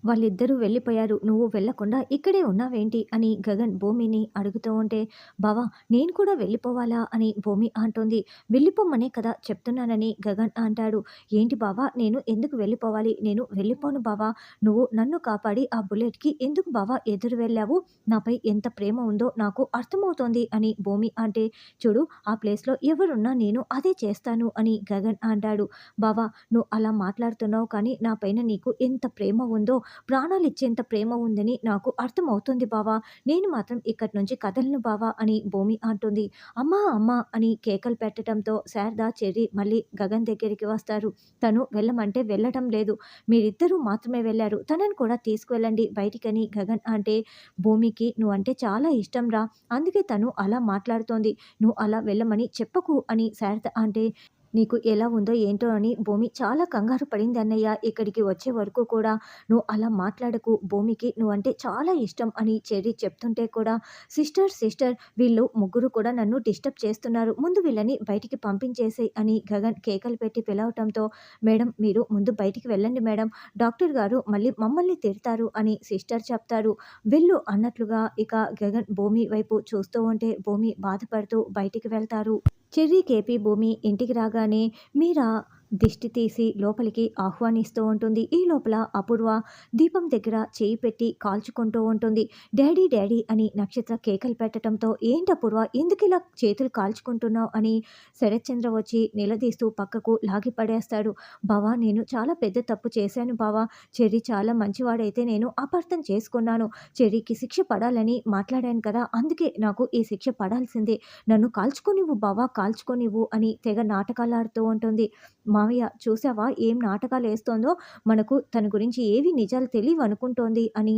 వాళ్ళిద్దరూ వెళ్ళిపోయారు. నువ్వు వెళ్ళకుండా ఇక్కడే ఉన్నావేంటి అని గగన్ భూమిని అడుగుతూ ఉంటే, బావ నేను కూడా వెళ్ళిపోవాలా అని భూమి అంటుంది. వెళ్ళిపోమ్మనే కదా చెప్తున్నానని గగన్ అంటాడు. ఏంటి బావ నేను ఎందుకు వెళ్ళిపోవాలి? నేను వెళ్ళిపోను బావ. నువ్వు నన్ను కాపాడి ఆ బుల్లెట్‌కి ఎందుకు బావ ఎదురు వెళ్ళావు? నాపై ఎంత ప్రేమ ఉందో నాకు అర్థమవుతోంది అని భూమి అంటే, చూడు ఆ ప్లేస్‌లో ఎవరున్నా నేను అదే చేస్తాను అని గగన్ అంటాడు. బావ నువ్వు అలా మాట్లాడుతున్నావు కానీ నా పైన నీకు ఎంత ప్రేమ ఉందో ప్రాణాలిచ్చేంత ప్రేమ ఉందని నాకు అర్థమవుతుంది బావా. నేను మాత్రం ఇక్కడి నుంచి కదలను బావా అని భూమి అంటుంది. అమ్మా! అమ్మా! అని కేకలు పెట్టడంతో శారద, చెర్రి మళ్ళీ గగన్ దగ్గరికి వస్తారు. తను వెళ్ళమంటే వెళ్ళటం లేదు. మీరిద్దరూ మాత్రమే వెళ్లారు. తనని కూడా తీసుకువెళ్ళండి బయటికని గగన్ అంటే, భూమికి నువ్వంటే చాలా ఇష్టం రా. అందుకే తను అలా మాట్లాడుతోంది. నువ్వు అలా వెళ్ళమని చెప్పకు అని శారద అంటే, నీకు ఎలా ఉందో ఏంటో అని భూమి చాలా కంగారు పడింది అన్నయ్య. ఇక్కడికి వచ్చే వరకు కూడా నువ్వు అలా మాట్లాడకు. భూమికి నువ్వంటే చాలా ఇష్టం అని చెర్రి చెప్తుంటే కూడా, సిస్టర్ సిస్టర్ వీళ్ళు ముగ్గురు కూడా నన్ను డిస్టర్బ్ చేస్తున్నారు. ముందు వీళ్ళని బయటికి పంపించేసేయ్ అని గగన్ కేకలు పెట్టి పిలవటంతో, మేడం మీరు ముందు బయటికి వెళ్ళండి మేడం. డాక్టర్ గారు మళ్ళీ మమ్మల్ని తిడతారు అని సిస్టర్ చెప్తారు. వెళ్ళు అన్నట్లుగా ఇక గగన్ భూమి వైపు చూస్తూ ఉంటే భూమి బాధపడుతూ బయటికి వెళ్తారు. చెర్రీ, కేపీ, భూమి ఇంటికి రాగానే మీరా దిష్టి తీసి లోపలికి ఆహ్వానిస్తూ ఉంటుంది. ఈ లోపల అపూర్వ దీపం దగ్గర చేయి పెట్టి కాల్చుకుంటూ ఉంటుంది. డాడీ డాడీ అని నక్షత్ర కేకలు పెట్టడంతో, ఏంటి అపూర్వ ఎందుకిలా చేతులు కాల్చుకుంటున్నావు అని శరత్చంద్ర వచ్చి నిలదీస్తూ పక్కకు లాగి పడేస్తాడు. బావా నేను చాలా పెద్ద తప్పు చేశాను బావా. చెర్రీ చాలా మంచివాడైతే నేను అపార్థం చేసుకున్నాను. చెర్రీకి శిక్ష పడాలని మాట్లాడాను కదా, అందుకే నాకు ఈ శిక్ష పడాల్సిందే. నన్ను కాల్చుకోనివ్వు బావా కాల్చుకోనివ్వు అని తెగ నాటకాలాడుతూ ఉంటుంది. మావయ్య చూసావా ఏం నాటకాలేస్తోందో, మనకు తన గురించి ఏవి నిజాలు తెలీవనుకుంటోంది అని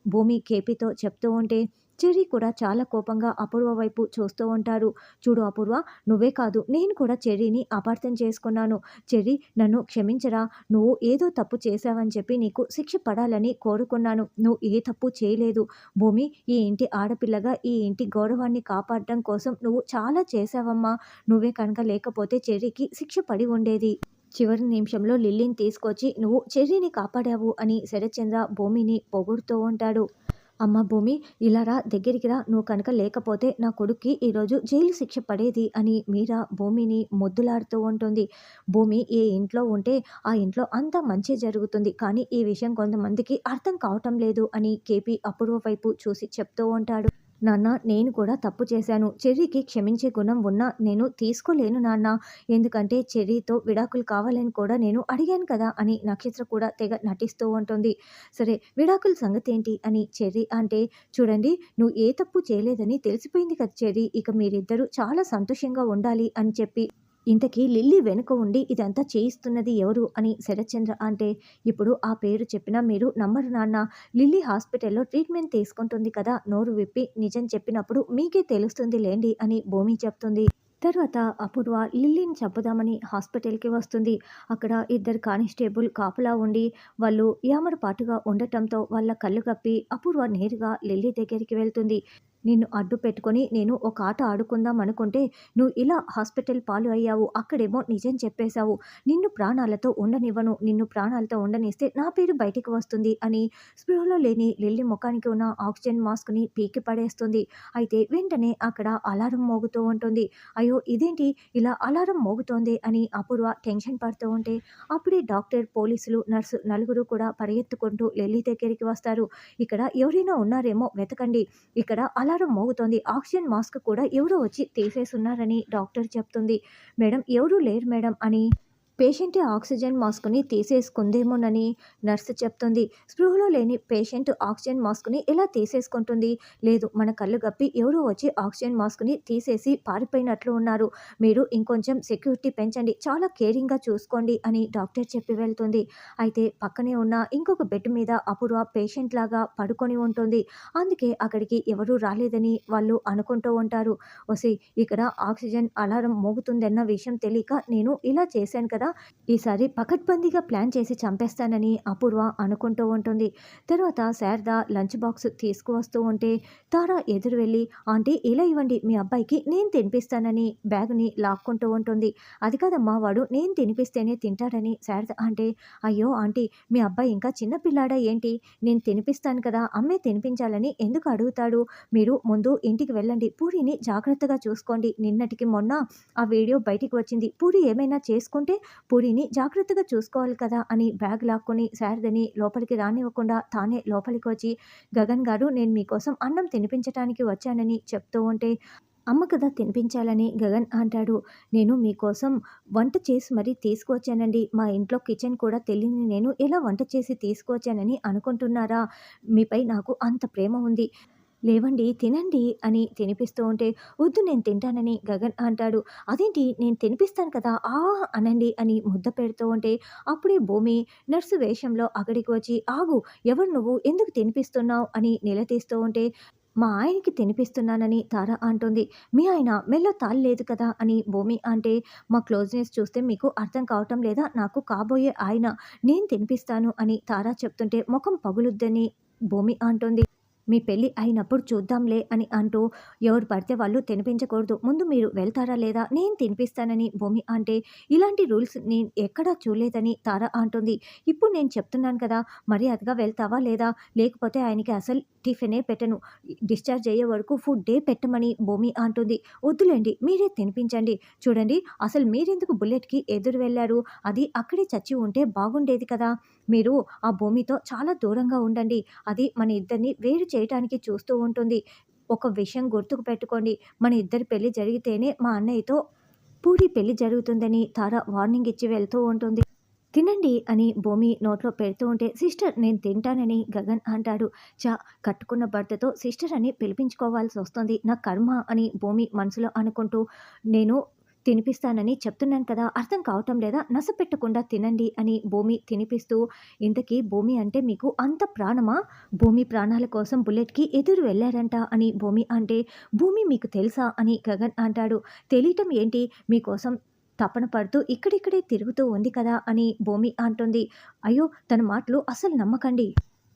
భూమి కేపీతో చెప్తూ ఉంటే, చెర్రీ కూడా చాలా కోపంగా అపూర్వ వైపు చూస్తూ ఉంటారు. చూడు అపూర్వ, నువ్వే కాదు నేను కూడా చెర్రీని అపార్థం చేసుకున్నాను. చెర్రీ నన్ను క్షమించరా. నువ్వు ఏదో తప్పు చేశావని చెప్పి నీకు శిక్ష పడాలని కోరుకున్నాను. నువ్వు ఏ తప్పు చేయలేదు. భూమి ఈ ఇంటి ఆడపిల్లగా ఈ ఇంటి గౌరవాన్ని కాపాడడం కోసం నువ్వు చాలా చేశావమ్మా. నువ్వే కనుక లేకపోతే చెర్రీకి శిక్ష పడి ఉండేది. చివరి నిమిషంలో లిల్లీని తీసుకొచ్చి నువ్వు చెర్రీని కాపాడావు అని శరత్చంద్ర భూమిని పొగుడుతూ ఉంటాడు. అమ్మ భూమి ఇలా రా, దగ్గరికి రా, నువ్వు కనుక లేకపోతే నా కొడుక్కి ఈరోజు జైలు శిక్ష పడేది అని మీరా భూమిని మొద్దులాడుతూ ఉంటుంది. భూమి ఏ ఇంట్లో ఉంటే ఆ ఇంట్లో అంతా మంచే జరుగుతుంది. కానీ ఈ విషయం కొంతమందికి అర్థం కావటం లేదు అని కేపీ అపూర్వ వైపు చూసి చెప్తూ ఉంటాడు. నాన్న నేను కూడా తప్పు చేశాను. చెర్రీకి క్షమించే గుణం ఉన్నా నేను తీసుకోలేను నాన్న. ఎందుకంటే చెర్రీతో విడాకులు కావాలని కూడా నేను అడిగాను కదా అని నక్షత్ర కూడా తెగ నటిస్తూ ఉంటుంది. సరే విడాకుల సంగతేంటి అని చెర్రీ అంటే, చూడండి నువ్వు ఏ తప్పు చేయలేదని తెలిసిపోయింది కదా చెర్రీ. ఇక మీరిద్దరూ చాలా సంతోషంగా ఉండాలి అని చెప్పి, ఇంతకీ లిల్లీ వెనుక ఉండి ఇదంతా చేయిస్తున్నది ఎవరు అని శరత్చంద్ర అంటే, ఇప్పుడు ఆ పేరు చెప్పినా మీరు నమ్మరు నాన్న. లిల్లీ హాస్పిటల్లో ట్రీట్మెంట్ తీసుకుంటుంది కదా, నోరు విప్పి నిజం చెప్పినప్పుడు మీకే తెలుస్తుంది లేండి అని భూమి చెప్తుంది. తర్వాత అపూర్వ లిల్లీని చంపుదామని హాస్పిటల్కి వస్తుంది. అక్కడ ఇద్దరు కానిస్టేబుల్ కాపలా ఉండి వాళ్ళు ఏమరపాటుగా ఉండటంతో వాళ్ళ కళ్ళు కప్పి అపూర్వ నేరుగా లిల్లీ దగ్గరికి వెళ్తుంది. నిన్ను అడ్డు పెట్టుకొని నేను ఒక ఆట ఆడుకుందాం అనుకుంటే నువ్వు ఇలా హాస్పిటల్ పాలు అయ్యావు. అక్కడేమో నిజం చెప్పేశావు. నిన్ను ప్రాణాలతో ఉండనివ్వను. నిన్ను ప్రాణాలతో ఉండనిస్తే నా పేరు బయటికి వస్తుంది అని స్పృహలో లేని లిల్లీ ముఖానికి ఉన్న ఆక్సిజన్ మాస్క్ని పీకి పడేస్తుంది. అయితే వెంటనే అక్కడ అలారం మోగుతూ ఉంటుంది. అయ్యో ఇదేంటి ఇలా అలారం మోగుతోంది అని అపూర్వ టెన్షన్ పడుతూ ఉంటే, అప్పుడే డాక్టర్, పోలీసులు, నర్సు నలుగురు కూడా పరిగెత్తుకుంటూ లిల్లీ దగ్గరికి వస్తారు. ఇక్కడ ఎవరైనా ఉన్నారేమో వెతకండి. ఇక్కడ అలారం మోగుతోంది. ఆక్సిజన్ మాస్క్ కూడా ఎవరో వచ్చి తీసేసున్నారని డాక్టర్ చెప్తుంది. మేడం ఎవరూ లేరు మేడం అని పేషెంట్ ఆక్సిజన్ మాస్క్ని తీసేసుకుందేమోనని నర్సు చెప్తుంది. స్పృహలో లేని పేషెంట్ ఆక్సిజన్ మాస్క్ని ఎలా తీసేసుకుంటుంది? లేదు మన కళ్ళు గప్పి ఎవరో వచ్చి ఆక్సిజన్ మాస్క్ని తీసేసి పారిపోయినట్లు ఉన్నారు. మీరు ఇంకొంచెం సెక్యూరిటీ పెంచండి, చాలా కేరింగ్గా చూసుకోండి అని డాక్టర్ చెప్పి వెళ్తుంది. అయితే పక్కనే ఉన్న ఇంకొక బెడ్ మీద అపూర్వ పేషెంట్ లాగా పడుకొని ఉంటుంది. అందుకే అక్కడికి ఎవరూ రాలేదని వాళ్ళు అనుకుంటూ ఉంటారు. ఒసేయ్ ఇక్కడ ఆక్సిజన్ అలారం మోగుతుందన్న విషయం తెలియక నేను ఇలా చేశాను కదా, కదా, ఈసారి పకడ్బందీగా ప్లాన్ చేసి చంపేస్తానని అపూర్వ అనుకుంటూ ఉంటుంది. తర్వాత శారద లంచ్ బాక్స్ తీసుకువస్తూ ఉంటే తార ఎదురు వెళ్ళి, ఆంటీ ఇలా ఇవ్వండి, మీ అబ్బాయికి నేను తినిపిస్తానని బ్యాగుని లాక్కుంటూ ఉంటుంది. అది కాదమ్మా, వాడు నేను తినిపిస్తేనే తింటాడని శారద అంటే, అయ్యో ఆంటీ, మీ అబ్బాయి ఇంకా చిన్న పిల్లాడా ఏంటి, నేను తినిపిస్తాను కదా, అమ్మే తినిపించాలని ఎందుకు అడుగుతాడు, మీరు ముందు ఇంటికి వెళ్ళండి, పూరిని జాగ్రత్తగా చూసుకోండి, నిన్నటికి మొన్న ఆ వీడియో బయటికి వచ్చింది, పూరి ఏమైనా చేసుకుంటే పూరిని జాగ్రత్తగా చూసుకోవాలి కదా అని బ్యాగ్ లాక్కొని శారదని లోపలికి రానివ్వకుండా తానే లోపలికి వచ్చి, గగన్ గారు, నేను మీకోసం అన్నం తినిపించడానికి వచ్చానని చెప్తూ ఉంటే, అమ్మ కదా తినిపించాలని గగన్ అంటాడు. నేను మీకోసం వంట చేసి మరీ తీసుకువచ్చానండి, మా ఇంట్లో కిచెన్ కూడా తెలియని నేను ఎలా వంట చేసి తీసుకువచ్చానని అనుకుంటున్నారా, మీపై నాకు అంత ప్రేమ ఉంది, లేవండి తినండి అని తినిపిస్తూ ఉంటే, వద్దు నేను తింటానని గగన్ అంటాడు. అదేంటి, నేను తినిపిస్తాను కదా, అనండి అని ముద్ద పెడుతూ ఉంటే అప్పుడే భూమి నర్సు వేషంలో అక్కడికి వచ్చి, ఆగు, ఎవరు నువ్వు, ఎందుకు తినిపిస్తున్నావు అని నిలదీస్తూ ఉంటే, మా ఆయనకి తినిపిస్తున్నానని తార అంటుంది. మీ ఆయన మెల్లో తాళి లేదు కదా అని భూమి అంటే, మా క్లోజ్నెస్ చూస్తే మీకు అర్థం కావటం లేదా, నాకు కాబోయే ఆయన, నేను తినిపిస్తాను అని తార చెప్తుంటే ముఖం పగులుద్దని భూమి అంటుంది. మీ పెళ్ళి అయినప్పుడు చూద్దాంలే అని అంటూ, ఎవరు పడితే వాళ్ళు తినిపించకూడదు, ముందు మీరు వెళ్తారా లేదా, నేను తినిపిస్తానని భూమి అంటే, ఇలాంటి రూల్స్ నేను ఎక్కడా చూడలేదని తార అంటుంది. ఇప్పుడు నేను చెప్తున్నాను కదా, మర్యాదగా వెళ్తావా లేదా, లేకపోతే ఆయనకి అసలు టిఫినే పెట్టను, డిశ్చార్జ్ అయ్యే వరకు ఫుడ్డే పెట్టమని భూమి అంటుంది. వద్దులేండి, మీరే తినిపించండి, చూడండి అసలు మీరెందుకు బుల్లెట్కి ఎదురు వెళ్ళారు, అది అక్కడే చచ్చి ఉంటే బాగుండేది కదా, మీరు ఆ భూమితో చాలా దూరంగా ఉండండి, అది మన ఇద్దరిని వేరు చేయటానికి చూస్తూ ఉంటుంది. ఒక విషయం గుర్తుకు పెట్టుకోండి, మన ఇద్దరి పెళ్లి జరిగితేనే మా అన్నయ్యతో పూరి పెళ్లి జరుగుతుందని తార వార్నింగ్ ఇచ్చి వెళ్తూ ఉంటుంది. తినండి అని భూమి నోట్లో పెడుతూ ఉంటే, సిస్టర్ నేను తింటానని గగన్ అంటాడు. కట్టుకున్న భర్తతో సిస్టర్ అని పిలిపించుకోవాల్సి వస్తుంది, నా కర్మ అని భూమి మనసులో అనుకుంటూ, నేను తినిపిస్తానని చెప్తున్నాను కదా, అర్థం కావటం లేదా, నసపెట్టకుండా తినండి అని భూమి తినిపిస్తూ, ఇంతకీ భూమి అంటే మీకు అంత ప్రాణమా, భూమి ప్రాణాల కోసం బుల్లెట్కి ఎదురు వెళ్ళారంట అని భూమి అంటే, భూమి మీకు తెలుసా అని గగన్ అంటాడు. తెలియటం ఏంటి, మీకోసం తపన పడుతూ ఇక్కడిక్కడే తిరుగుతూ ఉంది కదా అని భూమి అంటుంది. అయ్యో, తన మాటలు అసలు నమ్మకండి,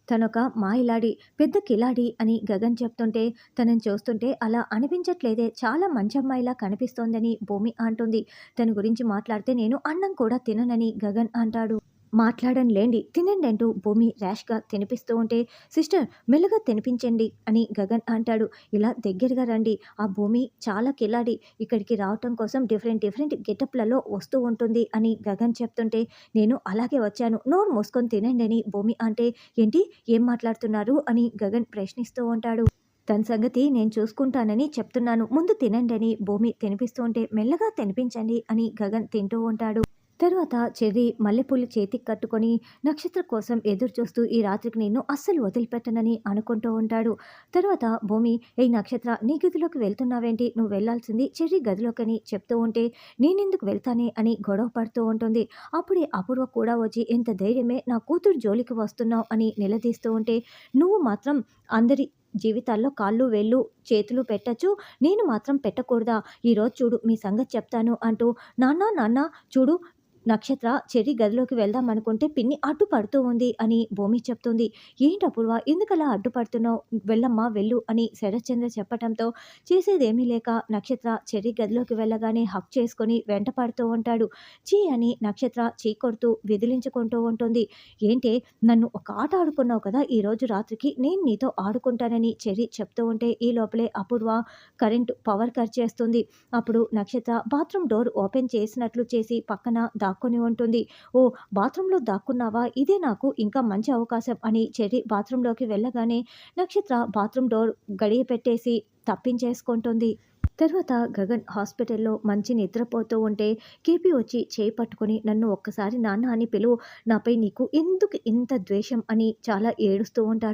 తనొక మాయలాడి, పెద్ద కిలాడి అని గగన్ చెప్తుంటే, తనని చూస్తుంటే అలా అనిపించట్లేదే, చాలా మంచి అమ్మాయిలా కనిపిస్తోందని భూమి అంటుంది. తన గురించి మాట్లాడితే నేను అన్నం కూడా తిననని గగన్ అంటాడు. మాట్లాడనులేండి, తినండి అంటూ భూమి ర్యాష్గా తినిపిస్తూ ఉంటే, సిస్టర్ మెల్లగా తినిపించండి అని గగన్ అంటాడు. ఇలా దగ్గరగా రండి, ఆ భూమి చాలా కిలాడి, ఇక్కడికి రావటం కోసం డిఫరెంట్ డిఫరెంట్ గెటప్లలో వస్తూ ఉంటుంది అని గగన్ చెప్తుంటే, నేను అలాగే వచ్చాను, నోరు మూసుకొని తినండి అని భూమి అంటే, ఏంటి, ఏం మాట్లాడుతున్నారు అని గగన్ ప్రశ్నిస్తూ ఉంటాడు. తన సంగతి నేను చూసుకుంటానని చెప్తున్నాను, ముందు తినండి అని భూమి తినిపిస్తూ ఉంటే, మెల్లగా తినిపించండి అని గగన్ తింటూ ఉంటాడు. తర్వాత చెర్రీ మల్లెపూలు చేతికి కట్టుకొని నక్షత్ర కోసం ఎదురు చూస్తూ, ఈ రాత్రికి నేను అస్సలు వదిలిపెట్టనని అనుకుంటూ ఉంటాడు. తర్వాత భూమి, ఏ నక్షత్ర, నీ గదిలోకి వెళ్తున్నావేంటి, నువ్వు వెళ్లాల్సింది చెర్రీ గదిలోకని చెప్తూ ఉంటే, నేనెందుకు వెళ్తానే అని గొడవ పడుతూ ఉంటుంది. అప్పుడే అపూర్వ కూడా వచ్చి, ఎంత ధైర్యమే నా కూతురు జోలికి వస్తున్నావు అని నిలదీస్తూ ఉంటే, నువ్వు మాత్రం అందరి జీవితాల్లో కాళ్ళు వేళ్ళు చేతులు పెట్టచ్చు, నేను మాత్రం పెట్టకూడదా, ఈరోజు చూడు మీ సంగతి చెప్తాను అంటూ, నాన్న నాన్న చూడు, నక్షత్ర చెర్రీ గదిలోకి వెళ్దాం అనుకుంటే పిన్ని అడ్డుపడుతూ ఉంది అని భూమి చెప్తుంది. ఏంటి అపూర్వ, ఎందుకలా అడ్డుపడుతున్నావు, వెళ్ళమ్మా వెళ్ళు అని శరత్చంద్ర చెప్పటంతో చేసేదేమీ లేక నక్షత్ర చెర్రీ గదిలోకి వెళ్ళగానే హక్ చేసుకొని వెంట పడుతూ ఉంటాడు. చీ అని నక్షత్ర చీ కొడుతూ విదిలించుకుంటూ ఉంటుంది. ఏంటే, నన్ను ఒక ఆట ఆడుకున్నావు కదా, ఈరోజు రాత్రికి నేను నీతో ఆడుకుంటానని చెర్రీ చెప్తూ ఉంటే, ఈ లోపలే అపూర్వ పవర్ కట్ చేస్తుంది. అప్పుడు నక్షత్ర బాత్రూమ్ డోర్ ఓపెన్ చేసినట్లు చేసి పక్కన దాక్కొని ఉంటుంది. ఓ, బాత్రూంలో దాక్కున్నావా, ఇదే నాకు ఇంకా మంచి అవకాశం అని చెర్రీ బాత్రూంలోకి వెళ్ళగానే నక్షత్ర బాత్రూమ్ డోర్ గడియ పెట్టేసి తప్పించేసుకుంటుంది. తర్వాత గగన్ హాస్పిటల్లో మంచి నిద్రపోతూ ఉంటే కేపీ వచ్చి చేయి పట్టుకొని, నన్ను ఒక్కసారి నాన్న అని పిలువు, నాపై నీకు ఎందుకు ఇంత ద్వేషం అని చాలా ఏడుస్తూ ఉంటాడు.